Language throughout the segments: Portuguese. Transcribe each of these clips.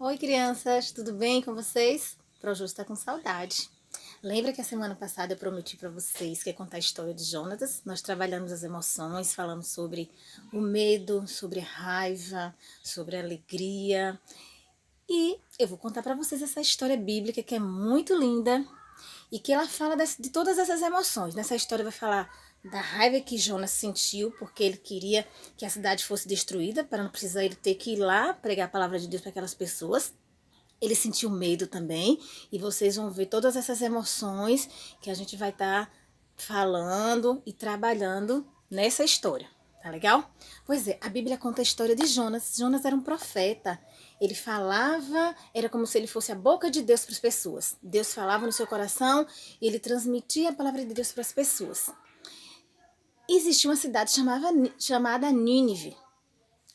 Oi, crianças, tudo bem com vocês? Projo está com saudade. Lembra que a semana passada eu prometi para vocês que ia contar a história de Jonatas? Nós trabalhamos as emoções, falamos sobre o medo, sobre a raiva, sobre a alegria. E eu vou contar para vocês essa história bíblica que é muito linda e que ela fala de todas essas emoções. Nessa história vai falar da raiva que Jonas sentiu porque ele queria que a cidade fosse destruída para não precisar ele ter que ir lá pregar a palavra de Deus para aquelas pessoas. Ele sentiu medo também, e vocês vão ver todas essas emoções que a gente vai estar falando e trabalhando nessa história, tá legal? Pois é, a Bíblia conta a história de Jonas. Jonas era um profeta, ele falava, era como se ele fosse a boca de Deus para as pessoas. Deus falava no seu coração e ele transmitia a palavra de Deus para as pessoas. Existia uma cidade chamada Nínive.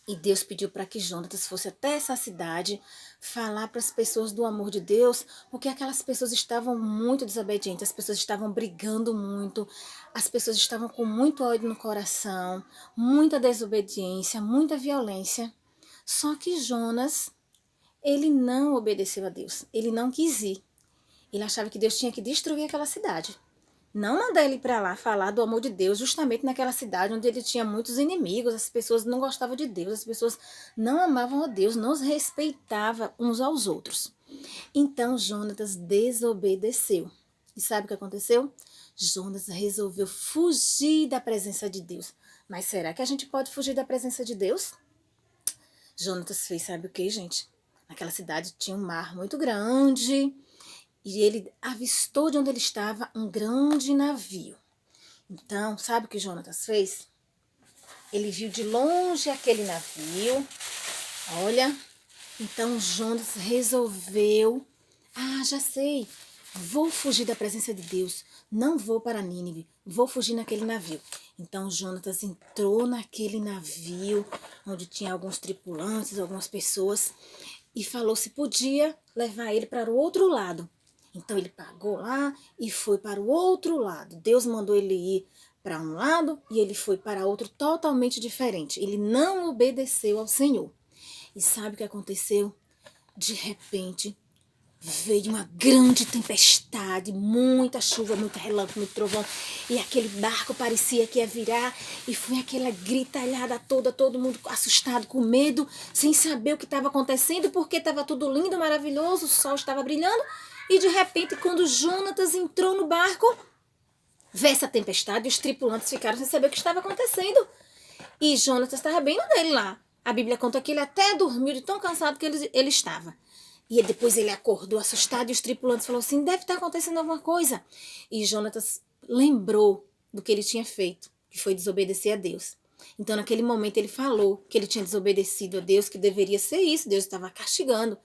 E Deus pediu para que Jonatas fosse até essa cidade falar para as pessoas do amor de Deus, porque aquelas pessoas estavam muito desobedientes, as pessoas estavam brigando muito, as pessoas estavam com muito ódio no coração, muita desobediência, muita violência. Só que Jonas, ele não obedeceu a Deus, ele não quis ir. Ele achava que Deus tinha que destruir aquela cidade. Não mandar ele para lá falar do amor de Deus, justamente naquela cidade onde ele tinha muitos inimigos, as pessoas não gostavam de Deus, as pessoas não amavam a Deus, não os respeitavam uns aos outros. Então Jonatas desobedeceu. E sabe o que aconteceu? Jonas resolveu fugir da presença de Deus. Mas será que a gente pode fugir da presença de Deus? Jonatas fez, sabe o que, gente? Naquela cidade tinha um mar muito grande, e ele avistou de onde ele estava um grande navio. Então, sabe o que Jonatas fez? Ele viu de longe aquele navio. Olha, então Jonas resolveu: já sei, vou fugir da presença de Deus. Não vou para Nínive, vou fugir naquele navio. Então Jonatas entrou naquele navio, onde tinha alguns tripulantes, algumas pessoas, e falou se podia levar ele para o outro lado. Então ele pagou lá e foi para o outro lado. Deus mandou ele ir para um lado e ele foi para outro totalmente diferente. Ele não obedeceu ao Senhor. E sabe o que aconteceu? De repente veio uma grande tempestade, muita chuva, muito relâmpago, muito trovão, e aquele barco parecia que ia virar, e foi aquela gritalhada toda, todo mundo assustado, com medo, sem saber o que estava acontecendo, porque estava tudo lindo, maravilhoso, o sol estava brilhando, e de repente, quando Jonatas entrou no barco, veio essa tempestade, e os tripulantes ficaram sem saber o que estava acontecendo. E Jonatas estava bem no dele lá. A Bíblia conta que ele até dormiu de tão cansado que ele estava. E depois ele acordou assustado e os tripulantes falaram assim, deve estar acontecendo alguma coisa. E Jonatas lembrou do que ele tinha feito, que foi desobedecer a Deus. Então naquele momento ele falou que ele tinha desobedecido a Deus, que deveria ser isso, Deus estava castigando.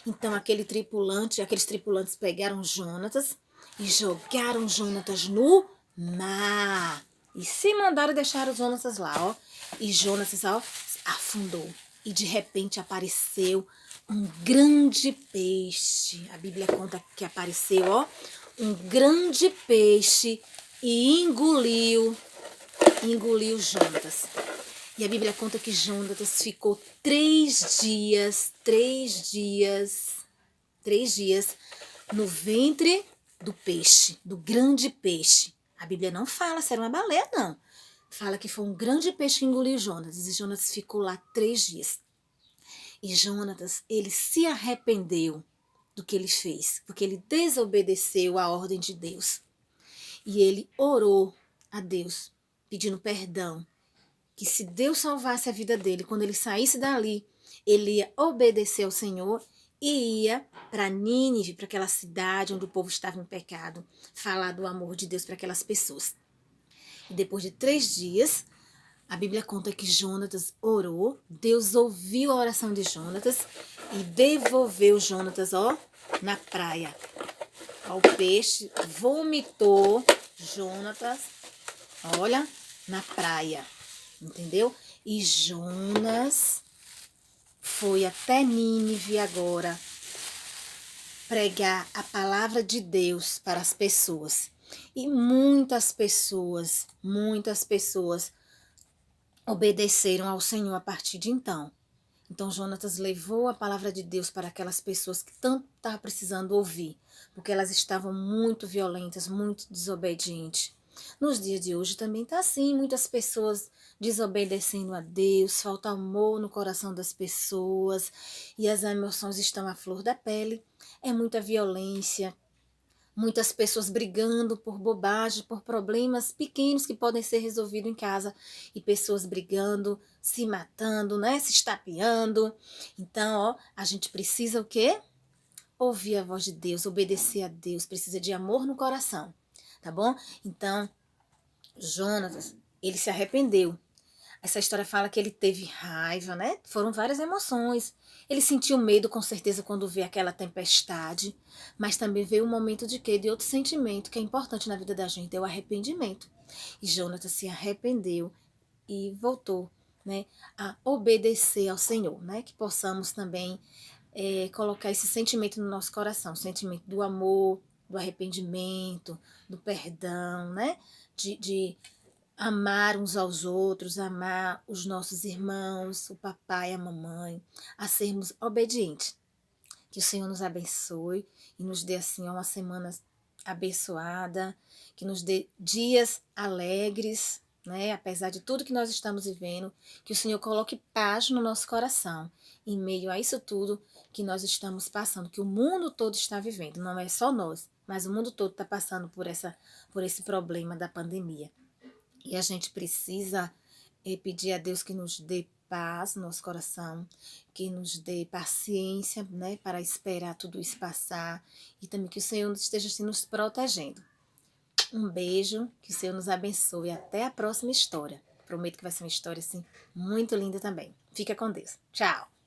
Então aqueles tripulantes pegaram Jonatas e jogaram Jonatas no mar. E se mandaram deixar os Jonatas lá, ó. E Jonatas, ó, afundou. E de repente apareceu um grande peixe. A Bíblia conta que apareceu, ó, um grande peixe e engoliu Jonatas. E a Bíblia conta que Jonatas ficou 3 dias no ventre do peixe, do grande peixe. A Bíblia não fala se era uma baleia, não. Fala que foi um grande peixe que engoliu Jonatas. E Jonatas ficou lá 3 dias. E Jonatas, ele se arrependeu do que ele fez, porque ele desobedeceu a ordem de Deus. E ele orou a Deus, pedindo perdão, que se Deus salvasse a vida dele, quando ele saísse dali, ele ia obedecer ao Senhor e ia para Nínive, para aquela cidade onde o povo estava em pecado, falar do amor de Deus para aquelas pessoas. E depois de 3 dias, a Bíblia conta que Jonatas orou, Deus ouviu a oração de Jonatas e devolveu Jonatas, ó, na praia. Ó, o peixe vomitou Jonatas, olha, na praia, entendeu? E Jonas foi até Nínive agora pregar a palavra de Deus para as pessoas. E muitas pessoas obedeceram ao Senhor a partir de então. Então Jonatas levou a palavra de Deus para aquelas pessoas que tanto estavam precisando ouvir, porque elas estavam muito violentas, muito desobedientes. Nos dias de hoje também está assim, muitas pessoas desobedecendo a Deus, falta amor no coração das pessoas e as emoções estão à flor da pele. É muita violência, muitas pessoas brigando por bobagem, por problemas pequenos que podem ser resolvidos em casa e pessoas brigando, se matando, né, se estapeando. Então, ó, a gente precisa o quê? Ouvir a voz de Deus, obedecer a Deus, precisa de amor no coração, tá bom? Então, Jonatas, ele se arrependeu. Essa história fala que ele teve raiva, né? Foram várias emoções. Ele sentiu medo, com certeza, quando vê aquela tempestade. Mas também veio um momento de quê? De outro sentimento que é importante na vida da gente, é o arrependimento. E Jonatas se arrependeu e voltou, né, a obedecer ao Senhor, né? Que possamos também colocar esse sentimento no nosso coração, o sentimento do amor, do arrependimento, do perdão, né? De amar uns aos outros, amar os nossos irmãos, o papai, a mamãe, a sermos obedientes. Que o Senhor nos abençoe e nos dê assim uma semana abençoada, que nos dê dias alegres, né? Apesar de tudo que nós estamos vivendo, que o Senhor coloque paz no nosso coração, em meio a isso tudo que nós estamos passando, que o mundo todo está vivendo, não é só nós, mas o mundo todo está passando por esse problema da pandemia. E a gente precisa pedir a Deus que nos dê paz no nosso coração, que nos dê paciência, né, para esperar tudo isso passar e também que o Senhor esteja assim, nos protegendo. Um beijo, que o Senhor nos abençoe. Até a próxima história. Prometo que vai ser uma história assim muito linda também. Fica com Deus. Tchau!